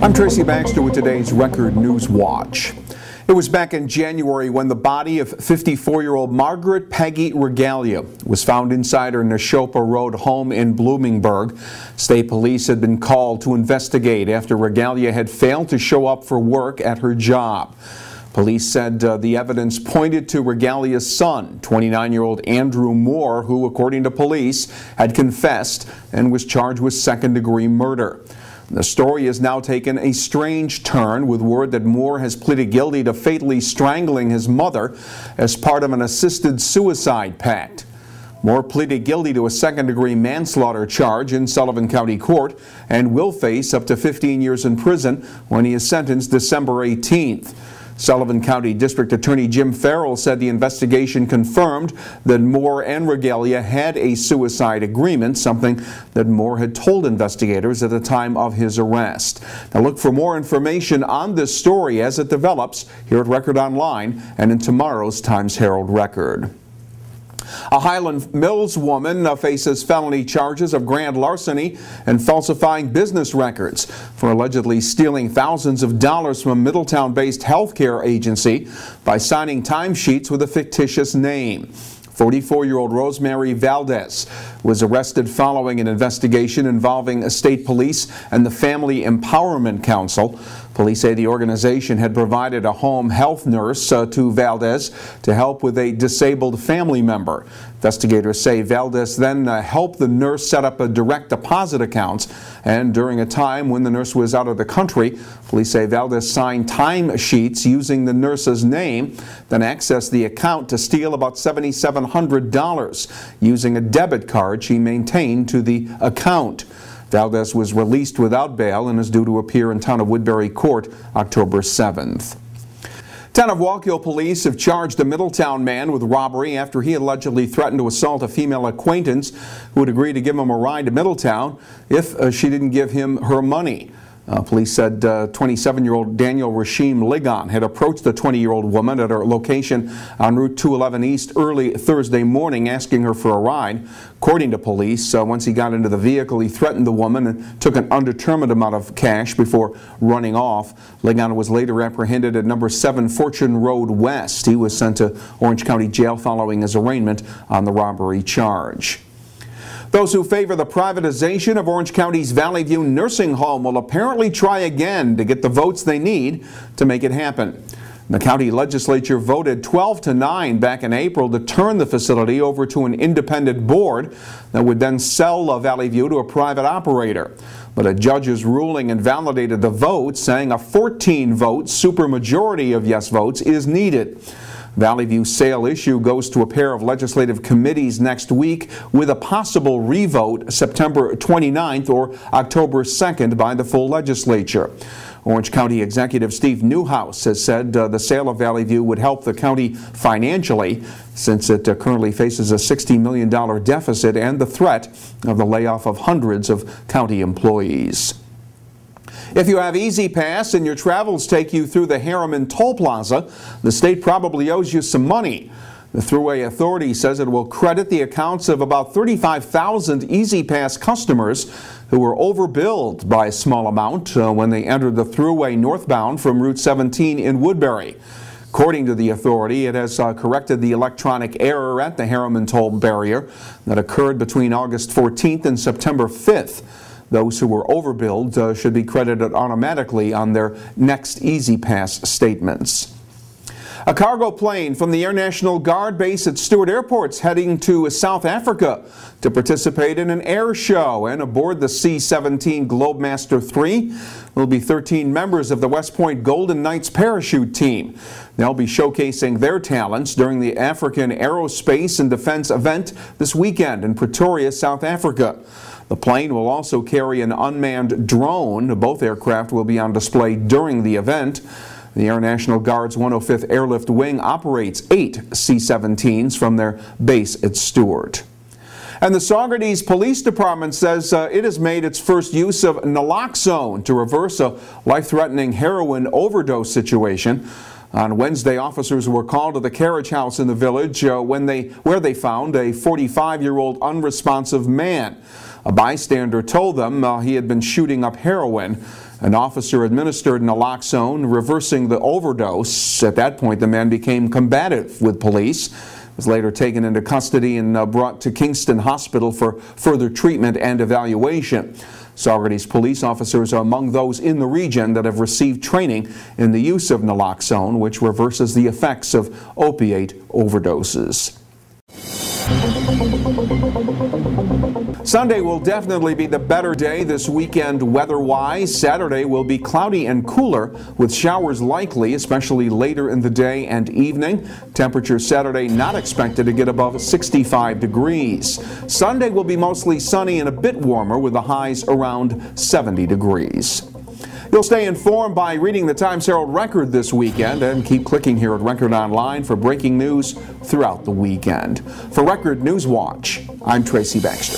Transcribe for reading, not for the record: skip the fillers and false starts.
I'm Tracy Baxter with today's Record Newswatch. It was back in January when the body of 54-year-old Margaret Peggy Regalia was found inside her Neshopa Road home in Bloomingburg. State police had been called to investigate after Regalia had failed to show up for work at her job. Police said the evidence pointed to Regalia's son, 29-year-old Andrew Moore, who, according to police, had confessed and was charged with second-degree murder. The story has now taken a strange turn, with word that Moore has pleaded guilty to fatally strangling his mother as part of an assisted suicide pact. Moore pleaded guilty to a second-degree manslaughter charge in Sullivan County Court and will face up to 15 years in prison when he is sentenced December 18th. Sullivan County District Attorney Jim Farrell said the investigation confirmed that Moore and Regalia had a suicide agreement, something that Moore had told investigators at the time of his arrest. Now look for more information on this story as it develops here at Record Online and in tomorrow's Times-Herald Record. A Highland Mills woman faces felony charges of grand larceny and falsifying business records for allegedly stealing thousands of dollars from a Middletown-based healthcare agency by signing timesheets with a fictitious name. 44-year-old Rosemary Valdez was arrested following an investigation involving state police and the Family Empowerment Council. Police say the organization had provided a home health nurse to Valdez to help with a disabled family member. Investigators say Valdez then helped the nurse set up a direct deposit account, and during a time when the nurse was out of the country, police say Valdez signed time sheets using the nurse's name, then accessed the account to steal about $7,700 using a debit card she maintained to the account. Valdez was released without bail and is due to appear in Town of Woodbury Court October 7th. Town of Wallkill police have charged a Middletown man with robbery after he allegedly threatened to assault a female acquaintance who would agree to give him a ride to Middletown if she didn't give him her money. Police said 27-year-old Daniel Rasheem Ligon had approached the 20-year-old woman at her location on Route 211 East early Thursday morning, asking her for a ride. According to police, once he got into the vehicle, he threatened the woman and took an undetermined amount of cash before running off. Ligon was later apprehended at number 7 Fortune Road West. He was sent to Orange County Jail following his arraignment on the robbery charge. Those who favor the privatization of Orange County's Valley View nursing home will apparently try again to get the votes they need to make it happen. The county legislature voted 12-9 back in April to turn the facility over to an independent board that would then sell Valley View to a private operator. But a judge's ruling invalidated the vote, saying a 14-vote supermajority of yes votes is needed. Valley View sale issue goes to a pair of legislative committees next week, with a possible revote September 29th or October 2nd by the full legislature. Orange County Executive Steve Newhouse has said the sale of Valley View would help the county financially, since it currently faces a $60 million deficit and the threat of the layoff of hundreds of county employees. If you have Easy Pass and your travels take you through the Harriman Toll Plaza, the state probably owes you some money. The Thruway Authority says it will credit the accounts of about 35,000 Easy Pass customers who were overbilled by a small amount when they entered the Thruway northbound from Route 17 in Woodbury. According to the authority, it has corrected the electronic error at the Harriman Toll barrier that occurred between August 14th and September 5th. Those who were overbilled should be credited automatically on their next Easy Pass statements. A cargo plane from the Air National Guard base at Stewart Airport is heading to South Africa to participate in an air show, and aboard the C-17 Globemaster III will be 13 members of the West Point Golden Knights parachute team. They'll be showcasing their talents during the African Aerospace and Defense event this weekend in Pretoria, South Africa. The plane will also carry an unmanned drone. Both aircraft will be on display during the event. The Air National Guard's 105th Airlift Wing operates 8 C-17s from their base at Stewart. And the Saugerties Police Department says it has made its first use of Naloxone to reverse a life-threatening heroin overdose situation. On Wednesday, officers were called to the carriage house in the village where they found a 45-year-old unresponsive man. A bystander told them he had been shooting up heroin. An officer administered naloxone, reversing the overdose. At that point, the man became combative with police. Was later taken into custody and brought to Kingston Hospital for further treatment and evaluation. Saugerties police officers are among those in the region that have received training in the use of naloxone, which reverses the effects of opiate overdoses. Sunday will definitely be the better day this weekend weather-wise. Saturday will be cloudy and cooler with showers likely, especially later in the day and evening. Temperature Saturday not expected to get above 65 degrees. Sunday will be mostly sunny and a bit warmer with the highs around 70 degrees. You'll stay informed by reading the Times-Herald Record this weekend and keep clicking here at Record Online for breaking news throughout the weekend. For Record Newswatch, I'm Tracy Baxter.